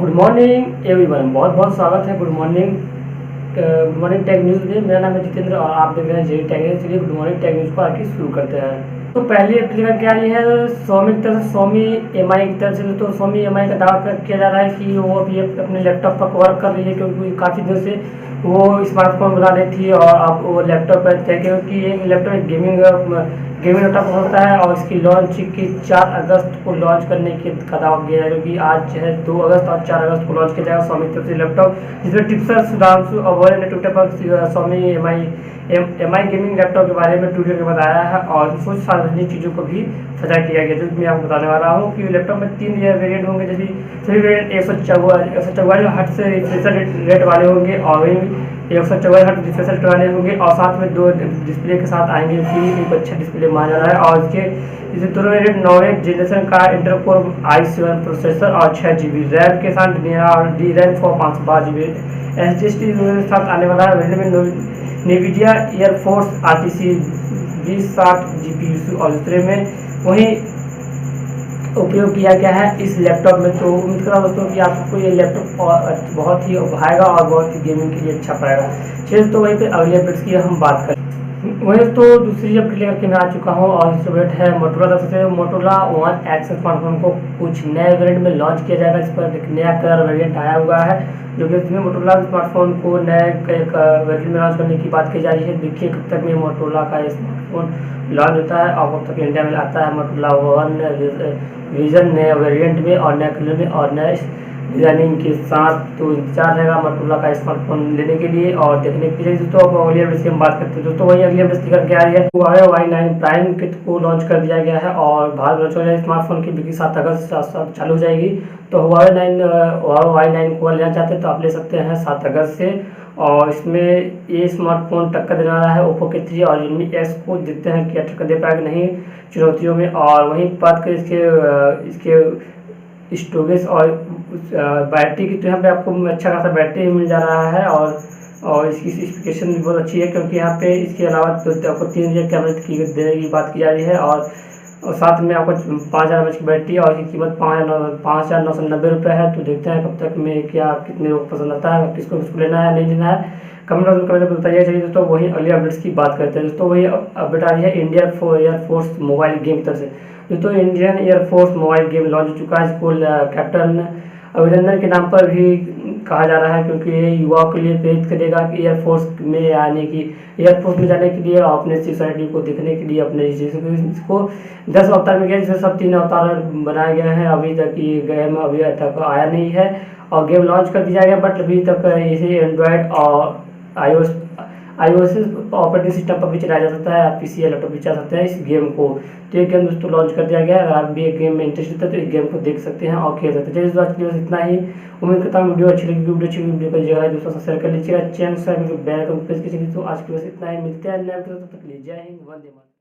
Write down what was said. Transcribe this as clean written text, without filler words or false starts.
Good morning everyone, बहुत बहुत स्वागत है। गुड मॉर्निंग टेक न्यूज़ में। मेरा नाम है जितेंद्र और आप देख रहे हैं जेडी टेक न्यूज़। चलिए गुड मॉर्निंग टेक न्यूज़ को आके शुरू करते हैं। तो पहली अपडेट क्या आई है Xiaomi की तरफ से, Xiaomi एमआई की तरफ से। तो Xiaomi एमआई का दावा किया जा रहा है कि वो अभी अपने लैपटॉप पर वर्क कर रही है, क्योंकि काफ़ी दिन से वो स्मार्टफोन बना रही थी और अब वो लैपटॉप पर थे, क्योंकि एक लैपटॉप एक गेमिंग लैपटॉप होता है और इसकी लॉन्च की 4 अगस्त को लॉन्च करने का दावा किया है, क्योंकि आज है 2 अगस्त और 4 अगस्त को लॉन्च किया जाएगा Xiaomi की तरफ से लैपटॉप, जिसमें टिप्सर सुधांशु अभय ने ट्विटर पर Xiaomi एमआई गेमिंग लैपटॉप के बारे में ट्विटर में बताया है और कुछ सार्वजनिक चीज़ों को भी सजा किया गया, जो मैं आपको बताने वाला हूँ कि लैपटॉप में 3 वेरिएंट होंगे। जैसे सभी वेरिएंट 144 हर्ट्ज से रिफ्रेश रेट वाले होंगे और वही 144 हर्ट्ज रिफ्रेश रेट वाले होंगे और साथ में 2 डिस्प्ले के साथ आएंगे, कि एक अच्छा डिस्प्ले माना जा रहा है। और इसे दोनों वेरिएंट 9वीं जनरेशन का इंटर कोर i7 प्रोसेसर और 6 GB रैम के साथ डी रैम 512 GB SSD के साथ आने वाला है। वेरिएंट में NVIDIA एयरफोर्स RTX 2060 GPU और दूसरे में वही उपयोग किया गया है इस लैपटॉप में। तो उम्मीद कर रहा हूँ दोस्तों कि आपको ये लैपटॉप बहुत ही भाएगा और बहुत ही गेमिंग के लिए अच्छा पड़ेगा। चलिए तो वहीं पे अगले अपडेट्स की हम बात करें। वही तो दूसरी अपडेट लेकर के मैं आ चुका हूँ और इस अपडेट है Motorola तरफ से। Motorola One X स्मार्टफोन को कुछ नए वेरिएंट में लॉन्च किया जाएगा। इस पर एक नया कलर वेरिएंट आया हुआ है, जो कि इसमें Motorola स्मार्टफोन को नए एक वेरिएंट में लॉन्च करने की बात की जा रही है। देखिए कब तक में Motorola का स्मार्टफोन लॉन्च होता है और कब तक इंडिया में आता है Motorola One विजन नए वेरिएंट में और नए कलर में और नए डिजाइनिंग के साथ। तो इंतजार रहेगा Motorola का स्मार्टफोन लेने के लिए और देखने के लिए। दोस्तों अब अगली अपडेट की हम बात करते हैं। दोस्तों वही अगली अपडेट निकल के आ रही है Huawei Y9 प्राइम को लॉन्च कर दिया गया है और भारत लॉन्च हो जाएगा। स्मार्टफोन की बिक्री 7 अगस्त से चालू हो जाएगी। तो Huawei Y9 को लेना चाहते हैं तो आप ले सकते हैं 7 अगस्त से। और इसमें ये स्मार्टफोन टक्कर देने वाला है Oppo के 3 और Realme S को। देखते हैं क्या टक्कर दे पाएगा नहीं चुनौतियों में। और वहीं बात करें इसके स्टोरेज और बैटरी की, तो यहाँ पे आपको अच्छा खासा बैटरी मिल जा रहा है और इसकी स्पेसिफिकेशन भी बहुत अच्छी है, क्योंकि यहाँ पे इसके अलावा तो आपको 3 कैमरे की देने की बात की जा रही है और साथ में आपको 5000 mAh की बैटरी और इसकी कीमत 5,990 रुपये है। तो देखते हैं कब तक में क्या कितने लोग पसंद आता है, किसको लेना है नहीं लेना है कमेंट में बताइए। चलिए दोस्तों वही अगले अपडेट्स की बात करते हैं। दोस्तों वही अपडेट आ रही है इंडियन एयरफोर्स मोबाइल गेम की तरफ से। दोस्तों Indian air force mobile game launch हो चुका है। इसको कैप्टन अभिनंदन के नाम पर भी कहा जा रहा है, क्योंकि ये युवाओं के लिए प्रेरित करेगा कि एयरफोर्स में जाने के लिए और अपने सोसाइटी को देखने के लिए अपने इसको 10 अवतार में गया, जिसमें सब 3 अवतार बनाए गए हैं। अभी तक ये गेम अभी तक आया नहीं है और गेम लॉन्च कर दिया गया, बट अभी तक इसे एंड्रॉयड और iOS ऑपरेटिंग सिस्टम पर भी चलाया जा सकता है, PC या लैपटॉप भी चला सकते हैं इस गेम को। तो ये गेम दोस्तों लॉन्च कर दिया गया है। अगर आप भी एक गेम में इंटरेस्टेड है तो इस गेम को देख सकते हैं और खेल सकते हैं। चलिए आज के लिए बस इतना ही। उम्मीद करता हूँ वीडियो अच्छी लगी। वीडियो को जगह दोस्तों से शेयर कर लीजिएगा, channel subscribe bell icon press कीजिए। तो आज के लिए बस इतना ही। मिलते हैं नए वीडियो, तब तक के लिए जय हिंद, वंदे मातरम।